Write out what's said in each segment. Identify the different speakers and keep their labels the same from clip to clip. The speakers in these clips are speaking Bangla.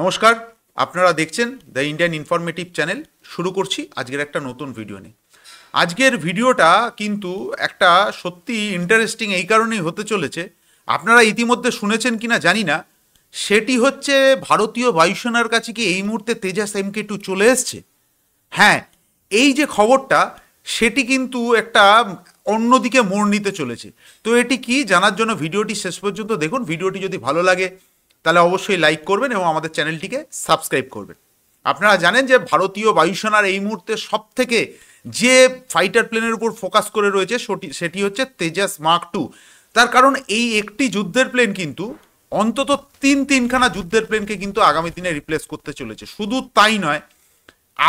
Speaker 1: নমস্কার, আপনারা দেখছেন দ্য ইন্ডিয়ান ইনফরমেটিভ চ্যানেল। শুরু করছি আজকের একটা নতুন ভিডিও নিয়ে। আজকের ভিডিওটা কিন্তু একটা সত্যি ইন্টারেস্টিং এই কারণেই হতে চলেছে, আপনারা ইতিমধ্যে শুনেছেন কিনা জানি না, সেটি হচ্ছে ভারতীয় বায়ুসেনার কাছে কি এই মুহূর্তে তেজাস MK2 চলে এসছে। হ্যাঁ, এই যে খবরটা সেটি কিন্তু একটা অন্যদিকে মোড় নিতে চলেছে। তো এটি কি জানার জন্য ভিডিওটি শেষ পর্যন্ত দেখুন। ভিডিওটি যদি ভালো লাগে তাহলে অবশ্যই লাইক করবেন এবং আমাদের চ্যানেলটিকে সাবস্ক্রাইব করবেন। আপনারা জানেন যে ভারতীয় বায়ুসেনার এই মুহূর্তে সব থেকে যে ফাইটার প্লেনের উপর ফোকাস করে রয়েছে সেটি হচ্ছে তেজাস মার্ক 2। তার কারণ এই একটি যুদ্ধের প্লেন কিন্তু অন্তত তিনখানা যুদ্ধের প্লেনকে কিন্তু আগামী দিনে রিপ্লেস করতে চলেছে। শুধু তাই নয়,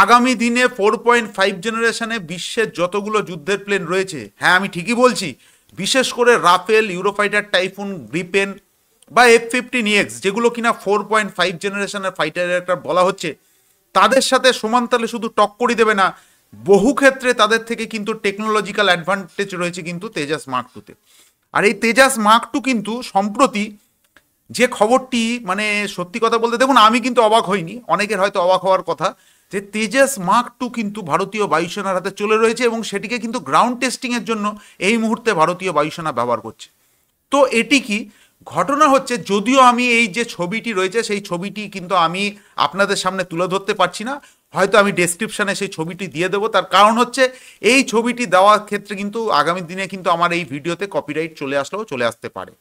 Speaker 1: আগামী দিনে 4.5 জেনারেশনে বিশ্বের যতগুলো যুদ্ধের প্লেন রয়েছে, হ্যাঁ আমি ঠিকই বলছি, বিশেষ করে রাফেল, ইউরোফাইটার টাইফুন, গ্রিপেন বা F-15EX যেগুলো কিনা 4.5 জেনারেশনের ফাইটার এয়ারক্রাফট বলা হচ্ছে, তাদের সাথে সমানতালে শুধু টক্করই দেবে না, বহু ক্ষেত্রে তাদের থেকে কিন্তু টেকনোলজিক্যাল অ্যাডভান্টেজ রয়েছে কিন্তু তেজাস মার্ক 2-তে। আর এই তেজাস মার্ক 2 কিন্তু সম্প্রতি যে খবরটি, মানে সত্যি কথা বলতে দেখুন, আমি কিন্তু অবাক হইনি, অনেকের হয়তো অবাক হওয়ার কথা, যে তেজাস মার্ক 2 কিন্তু ভারতীয় বায়ুসেনার হাতে চলে রয়েছে এবং সেটিকে কিন্তু গ্রাউন্ড টেস্টিংয়ের জন্য এই মুহূর্তে ভারতীয় বায়ুসেনা ব্যবহার করছে। তো এটি কি ঘটনা হচ্ছে, যদিও আমি এই যে ছবিটি রয়েছে সেই ছবিটি কিন্তু আমি আপনাদের সামনে তুলে ধরতে পারছি না, হয়তো আমি ডেসক্রিপশানে সেই ছবিটি দিয়ে দেবো। তার কারণ হচ্ছে এই ছবিটি দেওয়ার ক্ষেত্রে কিন্তু আগামী দিনে কিন্তু আমার এই ভিডিওতে কপিরাইট চলে আসলেও চলে আসতে পারে।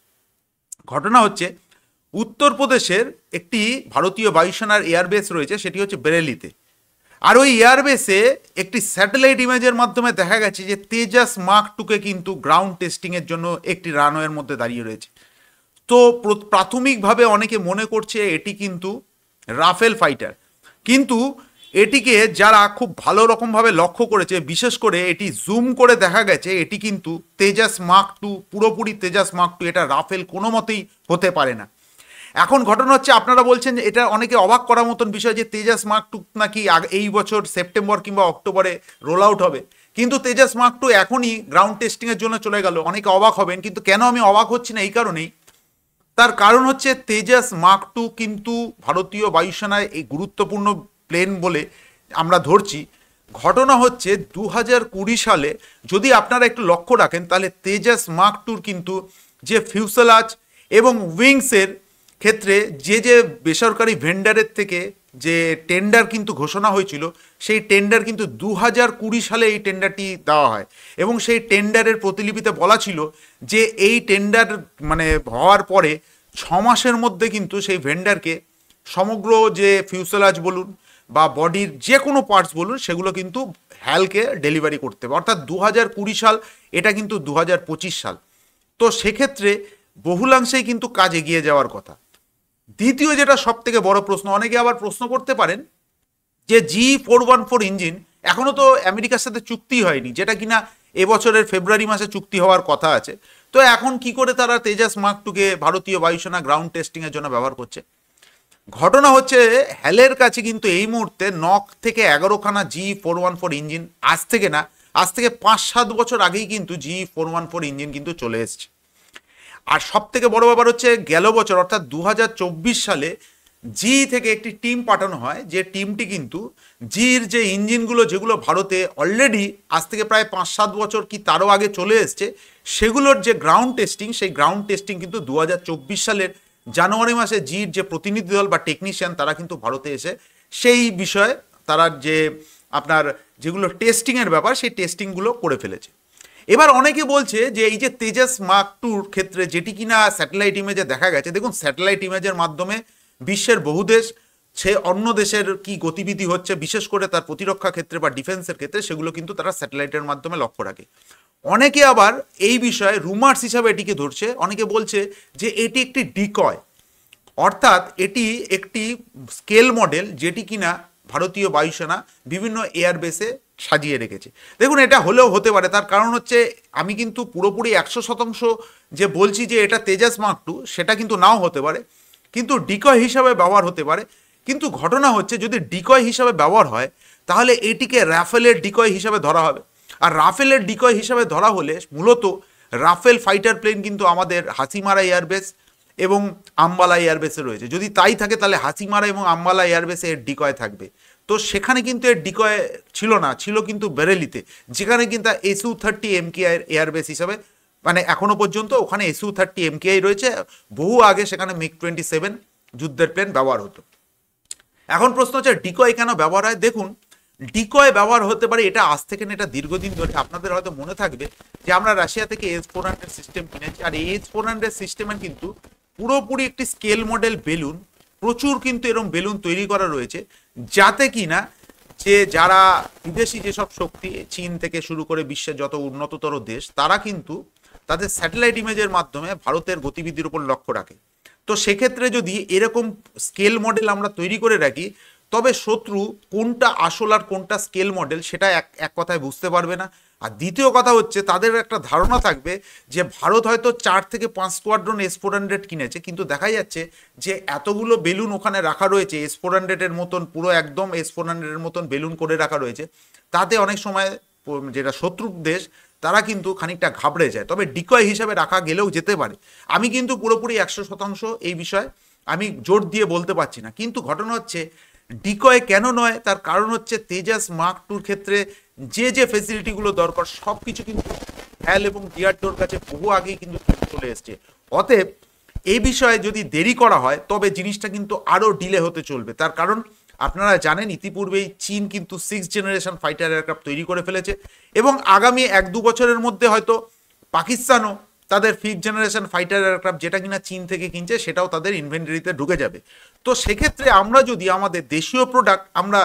Speaker 1: ঘটনা হচ্ছে উত্তরপ্রদেশের একটি ভারতীয় বায়ুসেনার এয়ারবেস রয়েছে, সেটি হচ্ছে বেরেলিতে। আর ওই এয়ারবেসে একটি স্যাটেলাইট ইমেজের মাধ্যমে দেখা গেছে যে তেজাস মার্ক 2-কে কিন্তু গ্রাউন্ড টেস্টিংয়ের জন্য একটি রানওয়ের মধ্যে দাঁড়িয়ে রয়েছে। তো প্রাথমিকভাবে অনেকে মনে করছে এটি কিন্তু রাফেল ফাইটার, কিন্তু এটিকে যারা খুব ভালো রকমভাবে লক্ষ্য করেছে, বিশেষ করে এটি জুম করে দেখা গেছে এটি কিন্তু তেজাস মার্ক 2, পুরোপুরি তেজাস মার্ক 2, এটা রাফেল কোনো মতেই হতে পারে না। এখন ঘটনা হচ্ছে, আপনারা বলছেন যে এটা অনেকে অবাক করার মতন বিষয় যে তেজাস মার্ক 2 নাকি এই বছর সেপ্টেম্বর কিংবা অক্টোবরে রোল আউট হবে, কিন্তু তেজাস মার্ক 2 এখনই গ্রাউন্ড টেস্টিংয়ের জন্য চলে গেল। অনেকে অবাক হবেন, কিন্তু কেন আমি অবাক হচ্ছি না এই কারণেই, তার কারণ হচ্ছে তেজাস মার্ক 2 কিন্তু ভারতীয় বায়ুসেনায় এই গুরুত্বপূর্ণ প্লেন বলে আমরা ধরছি। ঘটনা হচ্ছে 2020 সালে যদি আপনারা একটু লক্ষ্য রাখেন তাহলে তেজাস মার্ক 2 কিন্তু যে ফিউসেলাজ এবং উইংসের ক্ষেত্রে যে বেসরকারি ভেন্ডারের থেকে যে টেন্ডার কিন্তু ঘোষণা হয়েছিল, সেই টেন্ডার কিন্তু 2020 সালে এই টেন্ডারটি দেওয়া হয় এবং সেই টেন্ডারের প্রতিলিপিতে বলা ছিল যে এই টেন্ডার মানে হওয়ার পরে 6 মাসের মধ্যে কিন্তু সেই ভেন্ডারকে সমগ্র যে ফিউসেলাজ বলুন বা বডির যে কোনো পার্টস বলুন সেগুলো কিন্তু হ্যালকে ডেলিভারি করতে হবে। অর্থাৎ 2020 সাল, এটা কিন্তু 2025 সাল। তো সেক্ষেত্রে বহুলাংশেই কিন্তু কাজ এগিয়ে যাওয়ার কথা। দ্বিতীয় যেটা সব থেকে বড় প্রশ্ন, অনেকে আবার প্রশ্ন করতে পারেন যে G414 ইঞ্জিন এখনও তো আমেরিকার সাথে চুক্তি হয়নি, যেটা কিনা এবছরের ফেব্রুয়ারি মাসে চুক্তি হওয়ার কথা আছে। তো এখন কি করে তারা তেজাস মার্ক 2-কে ভারতীয় বায়ুসেনা গ্রাউন্ড টেস্টিংয়ের জন্য ব্যবহার করছে? ঘটনা হচ্ছে হ্যালের কাছে কিন্তু এই মুহূর্তে 9 থেকে 11খানা G414 ইঞ্জিন, আজ থেকে না, আজ থেকে 5-7 বছর আগেই কিন্তু G414 ইঞ্জিন কিন্তু চলে এসছে। আর সব থেকে বড় ব্যাপার হচ্ছে গেল বছর অর্থাৎ 2024 সালে জি থেকে একটি টিম পাঠানো হয়, যে টিমটি কিন্তু জির যে ইঞ্জিনগুলো যেগুলো ভারতে অলরেডি আজ থেকে প্রায় 5-7 বছর কি তারও আগে চলে এসছে, সেগুলোর যে গ্রাউন্ড টেস্টিং, সেই গ্রাউন্ড টেস্টিং কিন্তু 2024 সালের জানুয়ারি মাসে জির যে প্রতিনিধি দল বা টেকনিশিয়ান তারা কিন্তু ভারতে এসে সেই বিষয়ে তারা যে আপনার যেগুলো টেস্টিংয়ের ব্যাপার সেই টেস্টিংগুলো করে ফেলেছে। এবার অনেকে বলছে যে এই যে তেজাস মার্ক 2-র ক্ষেত্রে যেটি কিনা স্যাটেলাইট ইমেজে দেখা গেছে, দেখুন স্যাটেলাইট ইমেজের মাধ্যমে বিশ্বের বহু দেশ সে অন্য দেশের কি গতিবিধি হচ্ছে, বিশেষ করে তার প্রতিরক্ষা ক্ষেত্রে বা ডিফেন্সের ক্ষেত্রে, সেগুলো কিন্তু তারা স্যাটেলাইটের মাধ্যমে লক্ষ্য রাখে। অনেকে আবার এই বিষয়ে রুমার্স হিসাবে এটিকে ধরছে, অনেকে বলছে যে এটি একটি ডিকয়, অর্থাৎ এটি একটি স্কেল মডেল যেটি কিনা ভারতীয় বায়ুসেনা বিভিন্ন এয়ারবেসে সাজিয়ে রেখেছে। দেখুন এটা হলেও হতে পারে, তার কারণ হচ্ছে আমি কিন্তু পুরোপুরি 100% যে বলছি যে এটা তেজাস মার্ক 2 সেটা কিন্তু নাও হতে পারে, কিন্তু ডিকয় হিসাবে ব্যবহার হতে পারে। কিন্তু ঘটনা হচ্ছে যদি ডিকয় হিসাবে ব্যবহার হয় তাহলে এটিকে রাফেলের ডিকয় হিসাবে ধরা হবে। আর রাফেলের ডিকয় হিসাবে ধরা হলে মূলত রাফেল ফাইটার প্লেন কিন্তু আমাদের হাসিমারা এয়ারবেস এবং আম্বালা এয়ারবেসে রয়েছে। যদি তাই থাকে তাহলে হাসিমারা এবং আম্বালা এয়ারবেসে এর ডিকয় থাকবে। তো সেখানে কিন্তু এর ডিকয় ছিল না, ছিল কিন্তু বেরেলিতে, যেখানে কিন্তু SU-30 MKI এয়ারবেস হিসাবে মানে এখনো পর্যন্ত ওখানে SU-30 MKI রয়েছে। বহু আগে সেখানে MiG-27 যুদ্ধের প্লেন ব্যবহার হতো। এখন প্রশ্ন হচ্ছে ডিকয় কেন ব্যবহার হয়? দেখুন, ডিকয় ব্যবহার হতে পারে এটা আজ থেকে না, এটা দীর্ঘদিন ধরে। আপনাদের হয়তো মনে থাকবে যে আমরা রাশিয়া থেকে S-400 সিস্টেম কিনেছি, আর এই S-400 সিস্টেমের কিন্তু পুরোপুরি একটি স্কেল মডেল বেলুন, প্রচুর কিন্তু এরকম বেলুন তৈরি করা রয়েছে, যাতে কিনা যে যারা বিদেশি যেসব শক্তি, চীন থেকে শুরু করে বিশ্বের যত উন্নততর দেশ, তারা কিন্তু তাদের স্যাটেলাইট ইমেজের মাধ্যমে ভারতের গতিবিধির উপর লক্ষ্য রাখে। তো সেক্ষেত্রে যদি এরকম স্কেল মডেল আমরা তৈরি করে রাখি, তবে শত্রু কোনটা আসল আর কোনটা স্কেল মডেল সেটা এক কথায় বুঝতে পারবে না। আর দ্বিতীয় কথা হচ্ছে তাদের একটা ধারণা থাকবে যে ভারত হয়তো 4 থেকে 5 স্কোয়াড্রন S-400 কিনেছে, কিন্তু দেখা যাচ্ছে যে এতগুলো বেলুন ওখানে রাখা রয়েছে S-400 এর মতন, পুরো একদম S-400 এর মতন বেলুন করে রাখা রয়েছে, তাতে অনেক সময় যেটা শত্রু দেশ তারা কিন্তু খানিকটা ঘাবড়ে যায়। তবে ডিকয় হিসাবে রাখা গেলেও যেতে পারে। আমি কিন্তু পুরোপুরি 100% এই বিষয়ে আমি জোর দিয়ে বলতে পারছি না, কিন্তু ঘটনা হচ্ছে ডিকয় কেন নয়, তার কারণ হচ্ছে তেজাস মার্ক টুর ক্ষেত্রে যে ফেসিলিটিগুলো দরকার সব কিছু কিন্তু হ্যাল এবং ডিআরডিওর কাছে বহু আগেই কিন্তু চলে এসছে। অতএব এই বিষয়ে যদি দেরি করা হয় তবে জিনিসটা কিন্তু আরও ডিলে হতে চলবে। তার কারণ আপনারা জানেন ইতিপূর্বেই চীন কিন্তু 6th জেনারেশন ফাইটার এয়ারক্রাফট তৈরি করে ফেলেছে, এবং আগামী 1-2 বছরের মধ্যে হয়তো পাকিস্তানও তাদের 5th জেনারেশন ফাইটার এয়ারক্রাফট, যেটা কিনা চীন থেকে কিনছে, সেটাও তাদের ইনভেন্টরিতে ঢুকে যাবে। তো সেক্ষেত্রে আমরা যদি আমাদের দেশীয় প্রোডাক্ট আমরা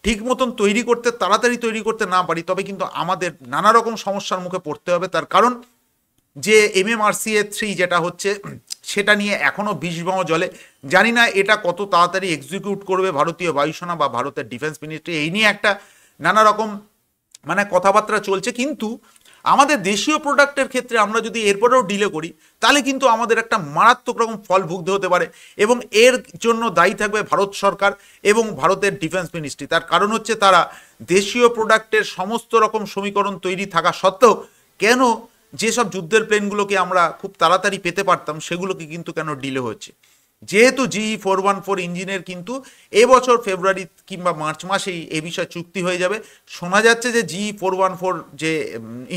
Speaker 1: ঠিক মতন তৈরি করতে, তাড়াতাড়ি তৈরি করতে না পারি, তবে কিন্তু আমাদের নানা রকম সমস্যার মুখে পড়তে হবে। তার কারণ যে MMRCA-3 যেটা হচ্ছে সেটা নিয়ে এখনও বিষবাহ জলে। জানি না এটা কত তাড়াতাড়ি এক্সিকিউট করবে ভারতীয় বায়ুসেনা বা ভারতের ডিফেন্স মিনিস্ট্রি, এই নিয়ে একটা নানা রকম মানে কথাবার্তা চলছে। কিন্তু আমাদের দেশীয় প্রোডাক্টের ক্ষেত্রে আমরা যদি এরপরেও ডিলে করি, তাহলে কিন্তু আমাদের একটা মারাত্মক রকম ফল ভুগতে হতে পারে, এবং এর জন্য দায়ী থাকবে ভারত সরকার এবং ভারতের ডিফেন্স মিনিস্ট্রি। তার কারণ হচ্ছে তারা দেশীয় প্রোডাক্টের সমস্ত রকম সমীকরণ তৈরি থাকা সত্ত্বেও কেন যেসব যুদ্ধের প্লেনগুলোকে আমরা খুব তাড়াতাড়ি পেতে পারতাম সেগুলোকে কিন্তু কেন ডিলে হচ্ছে। যেহেতু GE-414 ইঞ্জিনের কিন্তু এবছর ফেব্রুয়ারি কিংবা মার্চ মাসেই এ বিষয়ে চুক্তি হয়ে যাবে। শোনা যাচ্ছে যে GE-414 যে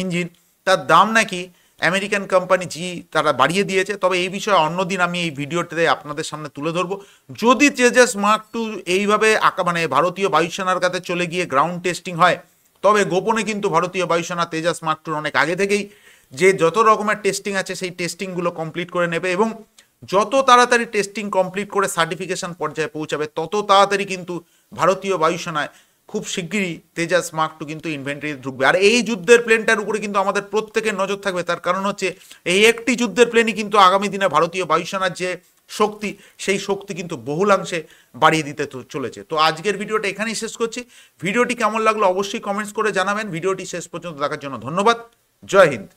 Speaker 1: ইঞ্জিন, তার দাম নাকি আমেরিকান কোম্পানি তারা বাড়িয়ে দিয়েছে। তবে এই বিষয়ে অন্যদিন আমি এই ভিডিওটিতে আপনাদের সামনে তুলে ধরবো। যদি তেজাস মার্ক টু এইভাবে মানে ভারতীয় বায়ুসেনার কাছে চলে গিয়ে গ্রাউন্ড টেস্টিং হয়, তবে গোপনে কিন্তু ভারতীয় বায়ুসেনা তেজাস মার্ক টুর অনেক আগে থেকেই যে যত রকমের টেস্টিং আছে সেই টেস্টিংগুলো কমপ্লিট করে নেবে, এবং যত তাড়াতাড়ি টেস্টিং কমপ্লিট করে সার্টিফিকেশন পর্যায়ে পৌঁছাবে, তত তাড়াতাড়ি কিন্তু ভারতীয় বায়ুসেনায় খুব শিগগিরই তেজাস মার্ক টু কিন্তু ইনভেন্টরি ঢুকবে। আর এই যুদ্ধের প্লেনটার উপরে কিন্তু আমাদের প্রত্যেকের নজর থাকবে। তার কারণ হচ্ছে এই একটি যুদ্ধের প্লেনই কিন্তু আগামী দিনে ভারতীয় বায়ুসেনার যে শক্তি, সেই শক্তি কিন্তু বহুলাংশে বাড়িয়ে দিতে চলেছে। তো আজকের ভিডিওটা এখানেই শেষ করছি। ভিডিওটি কেমন লাগলো অবশ্যই কমেন্টস করে জানাবেন। ভিডিওটি শেষ পর্যন্ত দেখার জন্য ধন্যবাদ। জয় হিন্দ।